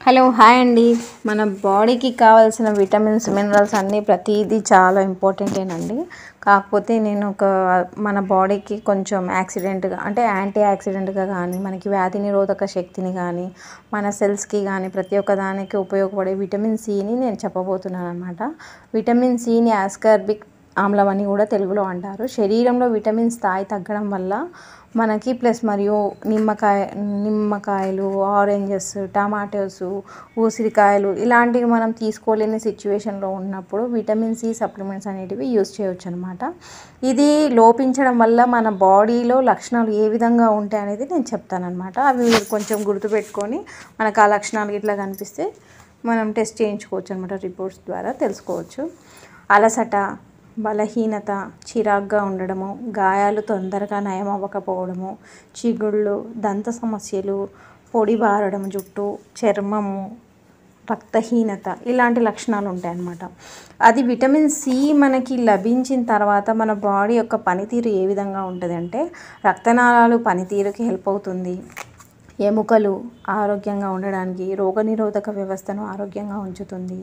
Hello hi అండి. మన బాడీకి కావాల్సిన విటమిన్స్ మినరల్స్ అన్నీ ప్రతిదీ చాలా ఇంపార్టెంటేనండి. కాకపోతే నేను మన బాడీకి కొంచెం యాక్సిడెంట్గా అంటే యాంటీ యాక్సిడెంట్గా కానీ మనకి వ్యాధి నిరోధక శక్తిని కానీ మన సెల్స్కి కానీ ప్రతి ఒక్క దానికి ఉపయోగపడే విటమిన్ సిని నేను చెప్పబోతున్నాను అనమాట. విటమిన్ సిని ఆస్కార్బిక్ ఆమ్లం అని కూడా తెలుగులో అంటారు. శరీరంలో విటమిన్ స్థాయి తగ్గడం వల్ల మనకి ప్లస్ మరియు నిమ్మకాయలు, ఆరెంజెస్, టమాటోస్, ఉసిరికాయలు ఇలాంటివి మనం తీసుకోలేని సిచ్యువేషన్లో ఉన్నప్పుడు విటమిన్ సి సప్లిమెంట్స్ అనేటివి యూస్ చేయొచ్చు అనమాట. ఇది లోపించడం వల్ల మన బాడీలో లక్షణాలు ఏ విధంగా ఉంటాయి అనేది నేను చెప్తానమాట. అవి మీరు కొంచెం గుర్తుపెట్టుకొని మనకు ఆ లక్షణాలు ఇట్లా కనిపిస్తే మనం టెస్ట్ చేయించుకోవచ్చు అనమాట. రిపోర్ట్స్ ద్వారా తెలుసుకోవచ్చు. అలసట, బలహీనత, చిరాగ్గా ఉండడము, గాయాలు తొందరగా నయం అవ్వకపోవడము, చిగుళ్ళు, దంత సమస్యలు, పొడి బారడం జుట్టు, చర్మము, రక్తహీనత ఇలాంటి లక్షణాలు ఉంటాయన్నమాట. అది విటమిన్ సి మనకి లభించిన తర్వాత మన బాడీ యొక్క పనితీరు ఏ విధంగా ఉంటుంది అంటే రక్తనాళాలు పనితీరుకి హెల్ప్ అవుతుంది. ఎముకలు ఆరోగ్యంగా ఉండడానికి, రోగనిరోధక వ్యవస్థను ఆరోగ్యంగా ఉంచుతుంది.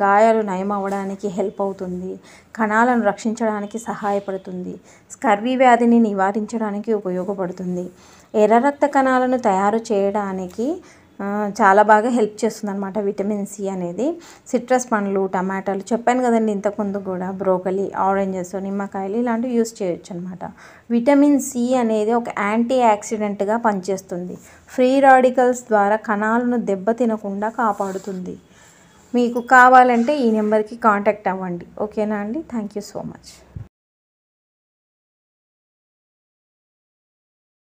గాయాలు నయం అవ్వడానికి హెల్ప్ అవుతుంది. కణాలను రక్షించడానికి సహాయపడుతుంది. స్కర్వీ వ్యాధిని నివారించడానికి ఉపయోగపడుతుంది. ఎర్ర రక్త కణాలను తయారు చేయడానికి చాలా బాగా హెల్ప్ చేస్తుంది అనమాట విటమిన్ సి అనేది. సిట్రస్ పండ్లు, టమాటాలు చెప్పాను కదండి ఇంతకుముందు కూడా, బ్రోకలీ, ఆరెంజెస్, నిమ్మకాయలు ఇలాంటివి యూస్ చేయొచ్చు అనమాట. విటమిన్ సి అనేది ఒక యాంటీ యాక్సిడెంట్గా పనిచేస్తుంది. ఫ్రీ రాడికల్స్ ద్వారా కణాలను దెబ్బతినకుండా కాపాడుతుంది. మీకు కావాలంటే ఈ నెంబర్కి కాంటాక్ట్ అవ్వండి. ఓకేనా అండి? Thank you so much.